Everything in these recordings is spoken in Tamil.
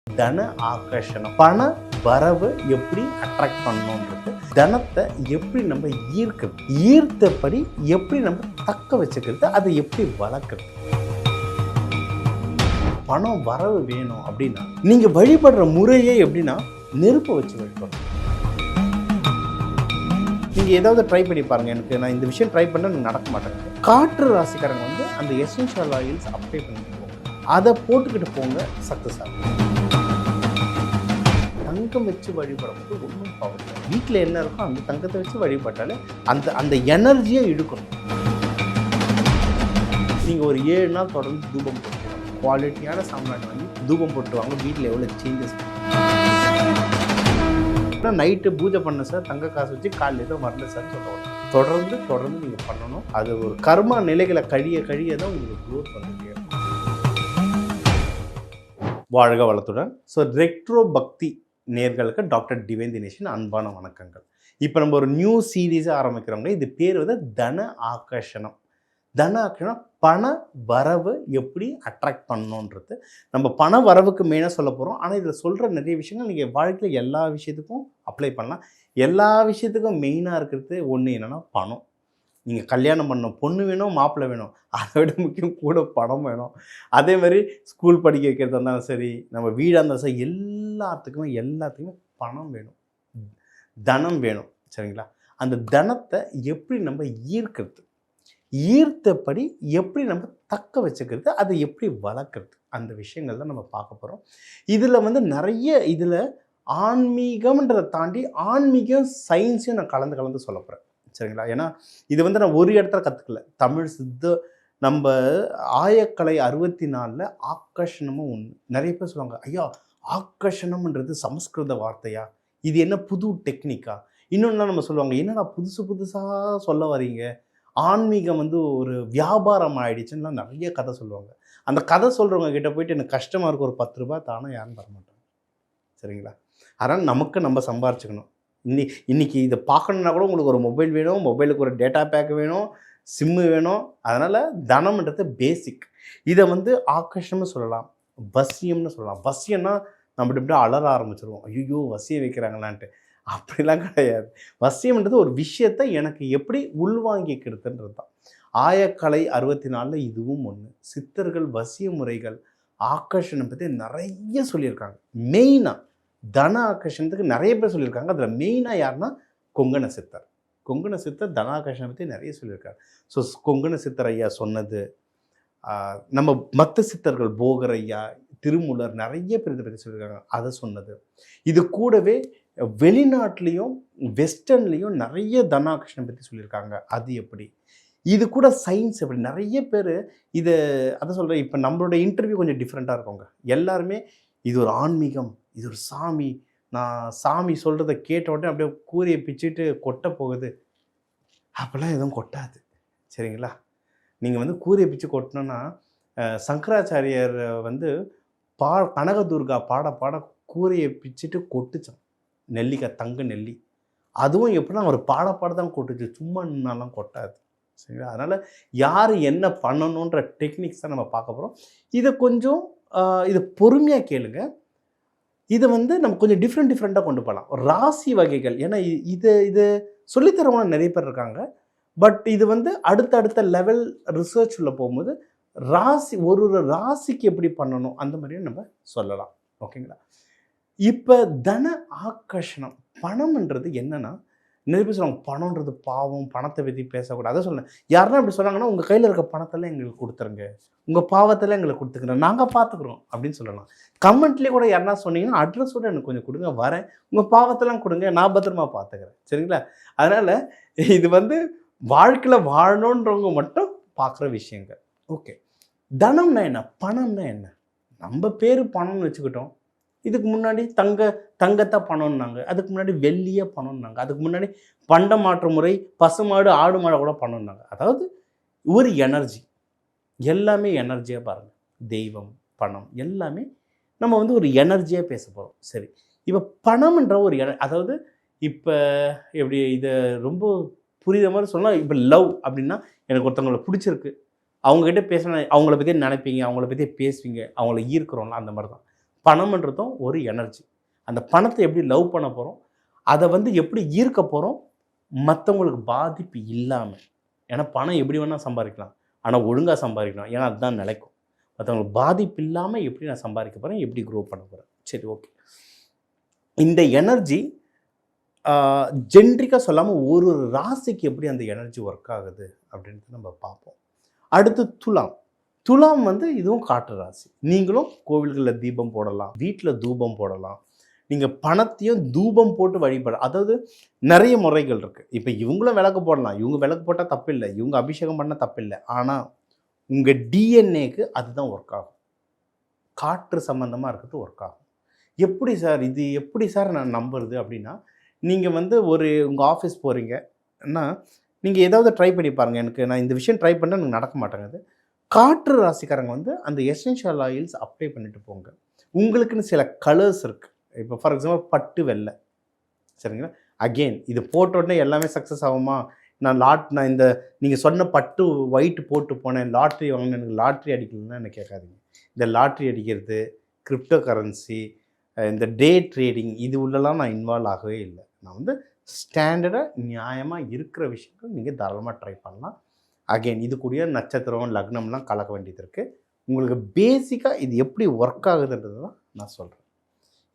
தன ஆகர்ஷணம், பண வரவு எப்படி அட்ராக்ட் பண்ணணுன்றது, தனத்தை எப்படி நம்ம ஈர்க்கிறது, ஈர்த்தபடி எப்படி நம்ம தக்க வச்சுக்கிறது, அதை எப்படி வளர்க்குறது. பணம் வரவு வேணும் அப்படின்னா நீங்க வழிபடுற முறையே எப்படின்னா நெருப்பை வச்சு வழிபடணும். நீங்க ஏதாவது ட்ரை பண்ணி பாருங்க. எனக்கு நான் இந்த விஷயம் ட்ரை பண்ண எனக்கு நடக்க மாட்டேங்குது. காற்று ராசிக்காரங்க வந்து அந்த எசென்ஷியல் ஆயில்ஸ் அப்ளை பண்ணிட்டு போங்க, அதை போட்டுக்கிட்டு போங்க, சக்ஸஸ் ஆகும். தங்கம் வச்சு வழிபடும்போது ஒன்றும் பவர் இல்லை. வீட்டில் என்ன இருக்கோ அந்த தங்கத்தை வச்சு வழிபட்டாலே அந்த அந்த எனர்ஜியை இழுக்கணும். நீங்கள் ஒரு 7 நாள் தொடர்ந்து தூபம் போட்டு குவாலிட்டியான சாம்ராஜ் வாங்கி தூபம் போட்டுவாங்க. வீட்டில் எவ்வளோ சேஞ்சஸ் நைட்டு பூஜை பண்ண சார், தங்க காசு வச்சு காலையில் ஏதோ வரல சார் சொல்லுவாங்க. தொடர்ந்து நீங்கள் பண்ணணும். அது ஒரு கர்மா நிலைகளை கழிய தான் உங்களுக்கு க்ரோத் வந்துட்டே இருக்கும். வாழ்க வளத்துடன். ஸோ ரெட்ரோ பக்தி நேர்களுக்கு டாக்டர் டிவைன் தினேஷின் அன்பான வணக்கங்கள். இப்போ நம்ம ஒரு நியூ சீரீஸை ஆரம்பிக்கிறோங்க. இது பேர் வந்து தன ஆகர்ஷணம். தன ஆகர்ஷணம், பண வரவு எப்படி அட்ராக்ட் பண்ணணுன்றது. நம்ம பண வரவுக்கு மெயினாக சொல்ல போகிறோம். ஆனால் இதில் சொல்கிற நிறைய விஷயங்கள் நீங்கள் வாழ்க்கையில் எல்லா விஷயத்துக்கும் அப்ளை பண்ணலாம். எல்லா விஷயத்துக்கும் மெயினாக இருக்கிறது ஒன்று என்னென்னா பணம். நீங்கள் கல்யாணம் பண்ணணும், பொண்ணு வேணும், மாப்பிள்ளை வேணும், அதை விட முக்கியம் கூட பணம் வேணும். அதே மாதிரி ஸ்கூல் படிக்க வைக்கிறதா இருந்தாலும் சரி, நம்ம வீடாக இருந்தாலும் சரி, எல்லாத்துக்குமே பணம் வேணும், தனம் வேணும். சரிங்களா? அந்த தனத்தை எப்படி நம்ம ஈர்க்கிறது, ஈர்த்தபடி எப்படி நம்ம தக்க வச்சுக்கிறது, அதை எப்படி வளர்க்குறது, அந்த விஷயங்கள் தான் நம்ம பார்க்க போகிறோம். இதில் வந்து நிறைய இதில் ஆன்மீகம்ன்றதை தாண்டி ஆன்மீகம் சயின்ஸையும் நான் கலந்து சொல்ல போகிறேன். சரிங்களா? ஏன்னா இது வந்து நான் ஒரு இடத்துல கற்றுக்கல. தமிழ் சித்த நம்ம ஆயக்கலை 64 ஆக்கர்ஷணமும் ஒன்று. நிறைய பேர் சொல்லுவாங்க, ஐயா ஆக்கர்ஷணம்ன்றது சமஸ்கிருத வார்த்தையா, இது என்ன புது டெக்னிக்கா? இன்னொன்னா நம்ம சொல்லுவாங்க, என்னடா புதுசாக சொல்ல வரீங்க, ஆன்மீகம் வந்து ஒரு வியாபாரம் ஆகிடுச்சுன்னா நிறைய கதை சொல்லுவாங்க. அந்த கதை சொல்கிறவங்க கிட்ட போயிட்டு எனக்கு கஷ்டமாக இருக்கும், ஒரு 10 ரூபா தானே யாரும் தரமாட்டாங்க. சரிங்களா? அதனால் நமக்கு நம்ம சம்பாரிச்சுக்கணும். இன்றைக்கி இதை பார்க்கணுன்னா கூட உங்களுக்கு ஒரு மொபைல் வேணும், மொபைலுக்கு ஒரு டேட்டா பேக் வேணும், சிம்மு வேணும். அதனால் தனம்ன்றது பேசிக். இதை வந்து ஆகர்ஷணம்னு சொல்லலாம், வசியம்னு சொல்லலாம். வசியம்னா நம்ம இப்படி அலற ஆரம்பிச்சிருவோம், ஐயோ வசியம் வைக்கிறாங்களான்ட்டு. அப்படிலாம் கிடையாது. வசியம்ன்றது ஒரு விஷயத்தை எனக்கு எப்படி உள்வாங்கிக்கிறதுன்றது தான். ஆயக்கலை 64 இதுவும் ஒன்று. சித்தர்கள் வசிய முறைகள் ஆகர்ஷணம் பற்றி நிறைய சொல்லியிருக்காங்க. மெயினாக தன ஆகர்ஷணத்துக்கு நிறைய பேர் சொல்லியிருக்காங்க. அதில் மெயினாக யாருன்னா கொங்கண சித்தர் தன ஆகர்ஷணம் பற்றி நிறைய சொல்லியிருக்காங்க. ஸோ கொங்கண சித்தர் ஐயா சொன்னது, நம்ம மற்ற சித்தர்கள் போகர் ஐயா, திருமூலர் நிறைய பேர் இதை பற்றி சொல்லியிருக்காங்க, அதை சொன்னது. இது கூடவே வெளிநாட்டிலையும் வெஸ்டர்ன்லேயும் நிறைய தன ஆகர்ஷணம் பற்றி சொல்லியிருக்காங்க. அது எப்படி, இது கூட சயின்ஸ் எப்படி, நிறைய பேர் இதை அதை சொல்கிறேன். இப்போ நம்மளோட இன்டர்வியூ கொஞ்சம் டிஃப்ரெண்ட்டாக இருக்குங்க. எல்லாருமே இது ஒரு ஆன்மீகம், இது ஒரு சாமி, நான் சாமி சொல்கிறத கேட்ட உடனே அப்படியே கூரையை பிச்சுட்டு கொட்ட போகுது, அப்போல்லாம் எதுவும் கொட்டாது. சரிங்களா? நீங்கள் வந்து கூரையை பிச்சு கொட்டினோன்னா, சங்கராச்சாரியர் வந்து கனகதுர்கா பாட கூரையை பிச்சுட்டு கொட்டுச்சான், நெல்லிக்காய், தங்க நெல்லி. அதுவும் எப்படின்னா ஒரு பாட தான் கொட்டுச்சு, சும்மா நின்னாலாம் கொட்டாது. சரிங்களா? அதனால் யார் என்ன பண்ணணுன்ற டெக்னிக்ஸ் தான் நம்ம பார்க்க போகிறோம். இதை கொஞ்சம் இதை பொறுமையாக கேளுங்க. இதை வந்து நம்ம கொஞ்சம் டிஃப்ரெண்ட்டாக கொண்டு போகலாம். ராசி வகைகள், ஏன்னா இது சொல்லித்தரவங்க நிறைய பேர் இருக்காங்க. பட் இது வந்து அடுத்த லெவல் ரிசர்ச்சில் போகும்போது ஒரு ராசிக்கு எப்படி பண்ணணும் அந்த மாதிரியும் நம்ம சொல்லலாம். ஓகேங்களா? இப்போ தன ஆகர்ஷணம், பணம்ன்றது என்னன்னா, நிறைய பேர் சொல்லுவாங்க பணம்ன்றது பாவம், பணத்தை பற்றி பேசக்கூடாது. அதை சொல்லுங்கள். யாருன்னா அப்படி சொன்னாங்கன்னா, உங்கள் கையில் இருக்க பணத்தெல்லாம் எங்களுக்கு கொடுத்துருங்க, உங்கள் பாவத்தெல்லாம் எங்களுக்கு கொடுத்துக்கிறேன், நாங்கள் பார்த்துக்குறோம் அப்படின்னு சொல்லலாம். கமெண்ட்லேயே கூட யாருன்னா சொன்னீங்கன்னா, அட்ரஸோடு எனக்கு கொஞ்சம் கொடுங்க, வரேன், உங்கள் பாவத்தெல்லாம் கொடுங்க, நான் பத்திரமா பார்த்துக்கிறேன். சரிங்களா? அதனால் இது வந்து வாழ்க்கையில் வாழணுன்றவங்க மட்டும் பார்க்குற விஷயங்கள். ஓகே, தனம்னா என்ன, பணம்னா என்ன? நம்ம பேர் பணம்னு வச்சுக்கிட்டோம். இதுக்கு முன்னாடி தங்கத்தை பணம்னாங்க, அதுக்கு முன்னாடி வெள்ளியே பணம்னாங்க, அதுக்கு முன்னாடி பண்ட மாற்று முறை பசுமாடு ஆடு மாடை கூட பணம்னாங்க. அதாவது ஒரு எனர்ஜி, எல்லாமே எனர்ஜியாக பாருங்கள். தெய்வம், பணம் எல்லாமே நம்ம வந்து ஒரு எனர்ஜியாக பேச போகிறோம். சரி, இப்போ பணம்ன்ற ஒரு அதாவது இப்போ எப்படி இதை ரொம்ப புரியுற மாதிரி சொன்னால், இப்போ லவ் அப்படின்னா எனக்கு ஒருத்தவங்களை பிடிச்சிருக்கு, அவங்ககிட்ட பேசினா அவங்கள பற்றியே நினைப்பீங்க, அவங்கள பற்றியே பேசுவீங்க, அவங்கள ஈர்க்கிறோம்ல, அந்த மாதிரி தான் பணம்ன்றதும் ஒரு எனர்ஜி. அந்த பணத்தை எப்படி லவ் பண்ண போகிறோம், அதை வந்து எப்படி ஈர்க்க போகிறோம், மற்றவங்களுக்கு பாதிப்பு இல்லாமல். ஏன்னா பணம் எப்படி வேணால் சம்பாதிக்கலாம், ஆனால் ஒழுங்காக சம்பாதிக்கணும். ஏன்னா அதுதான் நிலைக்கும். மற்றவங்களுக்கு பாதிப்பு இல்லாமல் எப்படி நான் சம்பாதிக்க போகிறேன், எப்படி க்ரோ பண்ண போகிறேன். சரி, ஓகே. இந்த எனர்ஜி ஜென்ரிக்காக சொல்லாமல் ஒரு ஒரு ராசிக்கு எப்படி அந்த எனர்ஜி ஒர்க் ஆகுது அப்படின்ட்டு நம்ம பார்ப்போம். அடுத்து துலாம். துலாம் வந்து இதுவும் காற்று ராசி. நீங்களும் கோவில்களில் தீபம் போடலாம், வீட்டில் தூபம் போடலாம். நீங்கள் பணத்தையும் தூபம் போட்டு வழிபட, அதாவது நிறைய முறைகள் இருக்குது. இப்போ இவங்களும் விளக்கு போடலாம், இவங்க விளக்கு போட்டால் தப்பில்லை, இவங்க அபிஷேகம் பண்ணால் தப்பில்லை. ஆனால் உங்கள் டிஎன்ஏக்கு அதுதான் ஒர்க் ஆகும். காற்று சம்மந்தமாக இருக்கிறது ஒர்க் ஆகும். எப்படி சார் இது, எப்படி சார் நான் நம்புறது அப்படின்னா, நீங்கள் வந்து உங்கள் ஆஃபீஸ் போகிறீங்கன்னா நீங்கள் ஏதாவது ட்ரை பண்ணி பாருங்கள். நான் இந்த விஷயம் ட்ரை பண்ணால் எனக்கு நடக்க மாட்டேங்குது. காற்று ராசிக்காரங்க வந்து அந்த எசென்ஷியல் ஆயில்ஸ் அப்ளை பண்ணிட்டு போங்க. உங்களுக்குன்னு சில கலர்ஸ் இருக்குது. இப்போ ஃபார் எக்ஸாம்பிள் பட்டு வெள்ளை, சரிங்களா? அகெயின் இது போட்ட உடனே எல்லாமே சக்ஸஸ் ஆகுமா? நான் இந்த நீங்கள் சொன்ன பட்டு ஒயிட் போட்டு போனேன், லாட்ரி வாங்கினேன், எனக்கு லாட்ரி அடிக்கலன்னா என்ன கேட்காதீங்க. இந்த லாட்ரி அடிக்கிறது, கிரிப்டோ கரன்சி, இந்த டே ட்ரேடிங், இது உள்ளலாம் நான் இன்வால்வ் ஆகவே இல்லை. நான் வந்து ஸ்டாண்டர்டாக நியாயமாக இருக்கிற விஷயங்கள் நீங்கள் தாராளமாக ட்ரை பண்ணலாம். அகெயின் இது கூடிய நட்சத்திரம், லக்னம்லாம் கலக்க வேண்டியது இருக்குது. உங்களுக்கு பேசிக்காக இது எப்படி ஒர்க் ஆகுதுன்றது தான் நான் சொல்கிறேன்.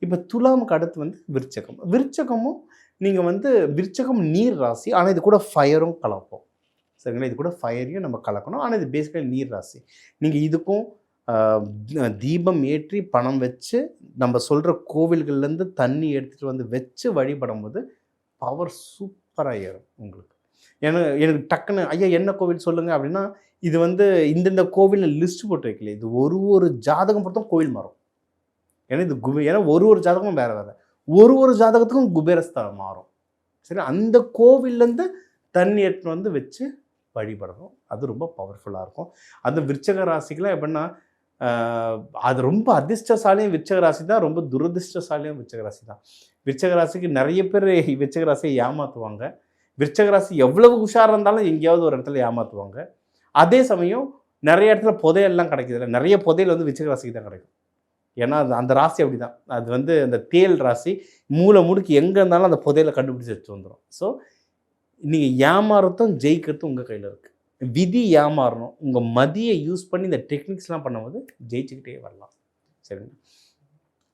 இப்போ துலாமுக்கு அடுத்து வந்து விருச்சகம். விருச்சகமும் நீங்கள் வந்து விருச்சகம் நீர் ராசி, ஆனால் இது கூட ஃபயரும் கலப்போம், சரிங்களா? இது கூட ஃபயரையும் நம்ம கலக்கணும். ஆனால் இது பேசிக்கலி நீர் ராசி. நீங்கள் இதுக்கும் தீபம் ஏற்றி பணம் வச்சு நம்ம சொல்கிற கோவில்கள்லேருந்து தண்ணி எடுத்துகிட்டு வந்து வச்சு வழிபடும் போது பவர் சூப்பராக ஏறும் உங்களுக்கு. எனக்கு டக்குன்னு ஐயா என்ன கோவில் சொல்லுங்கள் அப்படின்னா, இது வந்து இந்தந்த கோவிலில் லிஸ்ட் போட்டு வைக்கல, இது ஒரு ஜாதகம் பொறுத்தும் கோவில் மாறும். ஏன்னா இது ஏன்னா ஒரு ஜாதகமும் வேறு வேறு, ஒரு ஜாதகத்துக்கும் குபேரஸ்தானம் மாறும். சரி, அந்த கோவில்லேருந்து தண்ணி எடுத்துன்னு வந்து வச்சு வழிபடணும். அது ரொம்ப பவர்ஃபுல்லாக இருக்கும். அந்த விருச்சக ராசிக்கெலாம் எப்படின்னா, அது ரொம்ப அதிர்ஷ்டசாலியும் விருச்சக ராசி தான், ரொம்ப துரதிர்ஷ்டசாலியும் விருச்சக ராசி தான். விருச்சக ராசிக்கு நிறைய பேர் விருச்சக ராசியை ஏமாற்றுவாங்க. விருச்சக ராசி எவ்வளவு உஷாராக இருந்தாலும் எங்கேயாவது ஒரு இடத்துல ஏமாற்றுவாங்க. அதே சமயம் நிறைய இடத்துல புதையெல்லாம் கிடைக்கிது, நிறைய புதையல் வந்து விருச்சக ராசிக்கு தான் கிடைக்கும். ஏன்னா அந்த ராசி அப்படி தான். அது வந்து அந்த தேல் ராசி, மூளை முடுக்கி எங்கே இருந்தாலும் அந்த புதையலை கண்டுபிடிச்சி வச்சு வந்துடும். ஸோ நீங்கள் ஏமாறதும் ஜெயிக்கிறதும் உங்கள் கையில் இருக்குது. விதி ஏமாறணும், உங்கள் மதியை யூஸ் பண்ணி இந்த டெக்னிக்ஸ்லாம் பண்ணும்போது ஜெயிச்சுக்கிட்டே வரலாம். சரிங்க.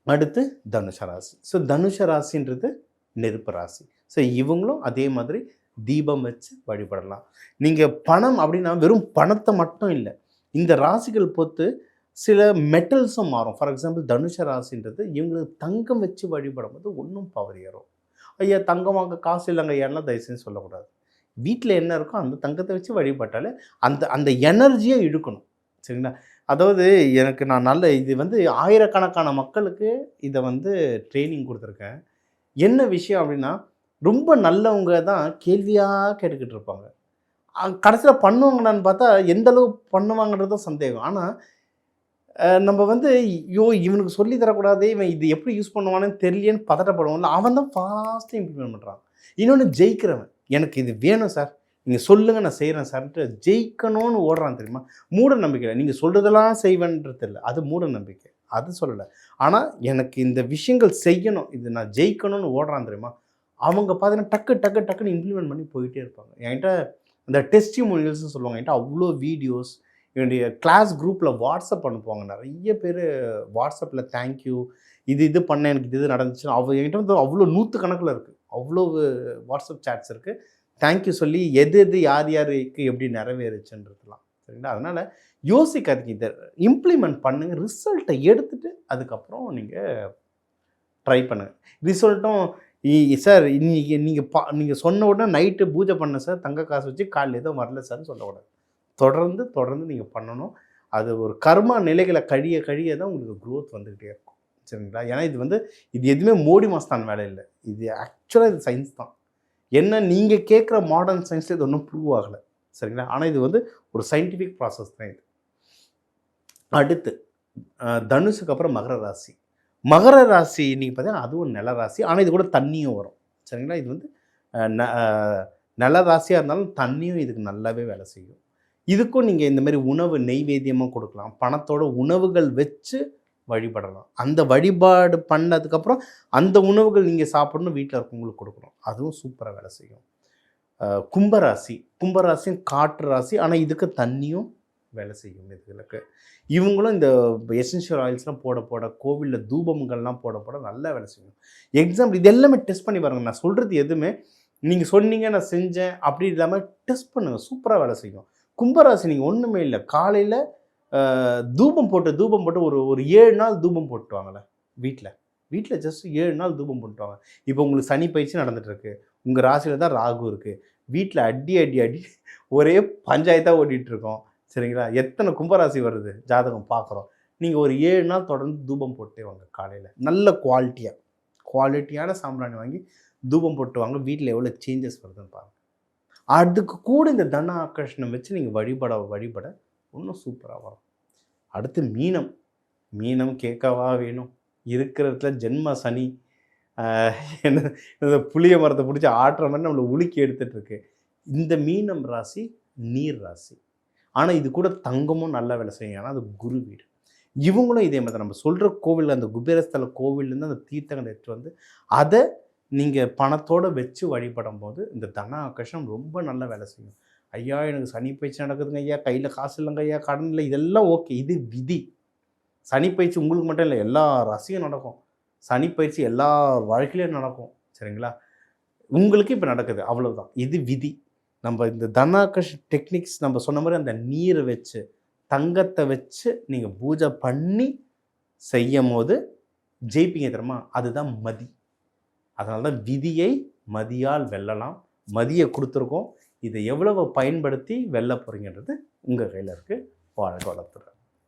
அடுத்து தனுஷ ராசி. ஸோ தனுஷ ராசின்றது நெருப்பு ராசி. ஸோ இவங்களும் அதே மாதிரி தீபம் வச்சு வழிபடலாம். நீங்கள் பணம் அப்படின்னா வெறும் பணத்தை மட்டும் இல்லை, இந்த ராசிகள் பொறுத்து சில மெட்டல்ஸும் மாறும். ஃபார் எக்ஸாம்பிள் தனுஷ ராசின்றது இவங்களுக்கு தங்கம் வச்சு வழிபடும் போது ஒன்றும் பவர் ஏறும். ஐயா தங்கம் வாங்க காசு இல்லைங்க ஏன்னா தயவு செஞ்சு சொல்லக்கூடாது. வீட்டில் என்ன இருக்கோ அந்த தங்கத்தை வச்சு வழிபட்டாலே அந்த எனர்ஜியை இழுக்கணும், சரிங்களா? அதாவது நான் இது வந்து ஆயிரக்கணக்கான மக்களுக்கு இதை வந்து ட்ரைனிங் கொடுத்துருக்கேன். என்ன விஷயம் அப்படின்னா, ரொம்ப நல்லவங்க தான் கேள்வியாக கேட்டுக்கிட்டு இருப்பாங்க. கடைசியில் பண்ணுவாங்கன்னு பார்த்தா எந்த அளவு பண்ணுவாங்கன்றதும் சந்தேகம். ஆனால் நம்ம வந்து இவனுக்கு சொல்லி தரக்கூடாது, இவன் இது எப்படி யூஸ் பண்ணுவானு தெரியலேன்னு பதட்டப்படுவோம்ல, அவன் தான் ஃபாஸ்ட்டாக இம்ப்ளிமெண்ட் பண்ணுறான். இன்னொன்று ஜெயிக்கிறவன், எனக்கு இது வேணும் சார், நீங்கள் சொல்லுங்கள் நான் செய்கிறேன் சார்ன்ட்டு ஜெயிக்கணும்னு ஓடுறான் தெரியுமா? மூட நம்பிக்கை. நீங்கள் சொல்கிறதெல்லாம் செய்வேன்றது இல்லை, அது மூட நம்பிக்கை, அது சொல்லலை. ஆனால் எனக்கு இந்த விஷயங்கள் செய்யணும், இது நான் ஜெயிக்கணும்னு ஓடுறான் தெரியுமா? அவங்க பார்த்தீங்கன்னா டக்குன்னு இம்ப்ளிமெண்ட் பண்ணி போயிட்டே இருப்பாங்க. என்கிட்ட அந்த டெஸ்டிமோனியல்ஸ்னு சொல்லுவாங்க. என்கிட்ட அவ்வளோ வீடியோஸ், என்னுடைய கிளாஸ் குரூப்பில் வாட்ஸ்அப் அனுப்புவாங்க. நிறைய பேர் வாட்ஸ்அப்பில் தேங்க்யூ, இது பண்ணேன், எனக்கு இது நடந்துச்சு. என்கிட்ட வந்து அவ்வளோ 100 கணக்கில் இருக்குது, அவ்வளோ வாட்ஸ்அப் சேட்ஸ் இருக்குது. தேங்க்யூ சொல்லி எது யாருக்கு எப்படி நிறைவேறுச்சுன்றதுலாம், சரிங்களா? அதனால் யோசிக்காதீங்க, இதை இம்ப்ளிமெண்ட் பண்ணுங்கள், ரிசல்ட்டை எடுத்துகிட்டு அதுக்கப்புறம் நீங்கள் ட்ரை பண்ணுங்கள். ரிசல்ட்டும் சார் இன்னைக்கு நீங்கள் சொன்ன உடனே நைட்டு பூஜை பண்ண சார், தங்க காசு வச்சு காலையில் எதுவும் வரல சார்னு சொல்லக்கூடாது. தொடர்ந்து நீங்கள் பண்ணணும். அது ஒரு கர்மா நிலைகளை கழிய தான் உங்களுக்கு க்ரோத் வந்துக்கிட்டே இருக்கும், சரிங்களா? ஏன்னா இது எதுவுமே மோடி மாஸ்தான் வேலை இல்லை, இது ஆக்சுவலாக இது சயின்ஸ் தான். என்ன நீங்கள் கேட்குற மாடர்ன் சயின்ஸில் இது ஒன்றும் ப்ரூவ் ஆகலை, சரிங்களா? ஆனால் இது ஒரு சயின்டிஃபிக் ப்ராசஸ் தான் இது. அடுத்து தனுஷுக்கு அப்புறம் மகர ராசி. மகர ராசி நீங்கள் பார்த்தீங்கன்னா அதுவும் நில ராசி, ஆனால் இது கூட தண்ணியும் வரும், சரிங்களா? இது நில ராசியாக இருந்தாலும் தண்ணியும் இதுக்கு நல்லாவே வேலை செய்யும். இதுக்கும் நீங்கள் இந்த மாதிரி உணவு நெய்வேத்தியமாக கொடுக்கலாம். பணத்தோட உணவுகள் வச்சு வழிபடலாம். அந்த வழிபாடு பண்ணதுக்கப்புறம் அந்த உணவுகள் நீங்கள் சாப்பிடணும், வீட்டில் இருக்கவங்களுக்கு கொடுக்கணும். அதுவும் சூப்பராக வேலை செய்யும். கும்பராசி கும்பராசியும் காற்று ராசி. ஆனால் இதுக்கு தண்ணியும் வேலை செய்யும் இதுகளுக்கு. இவங்களும் இந்த எசென்ஷியல் ஆயில்ஸ்லாம் போட போட கோவிலில் தூபங்கள்லாம் போட போட நல்லா வேலை செய்யும். எக்ஸாம்பிள் இது எல்லாமே டெஸ்ட் பண்ணி பாருங்க. நான் சொல்கிறது எதுவுமே நீங்கள் சொன்னீங்க நான் செஞ்சேன் அப்படி இல்லாமல் டெஸ்ட் பண்ணுங்கள், சூப்பராக வேலை செய்யும். கும்பராசி நீங்கள் ஒன்றுமே இல்லை, காலையில் தூபம் போட்டு ஒரு 7 நாள் தூபம் போட்டுவாங்களே வீட்டில் ஜஸ்ட் 7 நாள் தூபம் போட்டுவாங்க. இப்போ உங்களுக்கு சனி பயிற்சி நடந்துகிட்ருக்கு, உங்கள் ராசியில் தான் ராகு இருக்குது, வீட்டில் அடி ஒரே பஞ்சாயத்தாக ஓட்டிகிட்ருக்கோம். சரிங்களா? எத்தனை கும்பராசி வருது ஜாதகம் பார்க்குறோம். நீங்கள் ஒரு 7 நாள் தொடர்ந்து தூபம் போட்டே வாங்க. காலையில் நல்ல குவாலிட்டியான சாம்பிராணி வாங்கி தூபம் போட்டு வாங்க. வீட்டில் எவ்வளோ சேஞ்சஸ் வருதுன்னு பாருங்கள். அதுக்கு கூட இந்த தன ஆகர்ஷணம் வச்சு நீங்கள் வழிபட இன்னும் சூப்பராக வரும். அடுத்து மீனம் கேட்கவா வேணும்? இருக்கிற ஜென்ம சனி என்ன புளிய மரத்தை பிடிச்சி ஆட்டுற மாதிரி நம்மளை உலுக்கி எடுத்துகிட்ருக்கு. இந்த மீனம் ராசி நீர் ராசி. ஆனால் இது கூட தங்கமும் நல்லா வேலை செய்யும். ஆனால் அது குரு வீடு. இவங்களும் இதே மாதிரி நம்ம சொல்கிற கோவில், அந்த குபேரஸ்தல கோவில்லேருந்து அந்த தீர்த்தங்களை எடுத்து வந்து அதை நீங்கள் பணத்தோடு வச்சு வழிபடும் போது இந்த தன ஆகர்ஷணம் ரொம்ப நல்லா வேலை செய்யும். ஐயா எனக்கு சனி பயிற்சி நடக்குதுங்க ஐயா, கையில் காசு இல்லைங்க ஐயா, கடன் இல்லை, இதெல்லாம் ஓகே. இது விதி. சனி பயிற்சி உங்களுக்கு மட்டும் இல்லை, எல்லா ராசியும் நடக்கும். சனி பயிற்சி எல்லா வாழ்க்கையிலையும் நடக்கும். சரிங்களா? உங்களுக்கு இப்போ நடக்குது, அவ்வளவுதான். இது விதி. நம்ம இந்த தனாகர்ஷ் டெக்னிக்ஸ் நம்ம சொன்ன மாதிரி அந்த நீரை வச்சு தங்கத்தை வச்சு நீங்கள் பூஜை பண்ணி செய்யும் போது ஜெயிப்பீங்க தெரியுமா? அதுதான் மதி. அதனால தான் விதியை மதியால் வெல்லலாம். மதியை கொடுத்துருக்கோம். இதை எவ்வளவு பயன்படுத்தி வெல்ல போகிறீங்கன்றது உங்கள் கையில் இருக்குது. வாழ்க வளத்துடன்.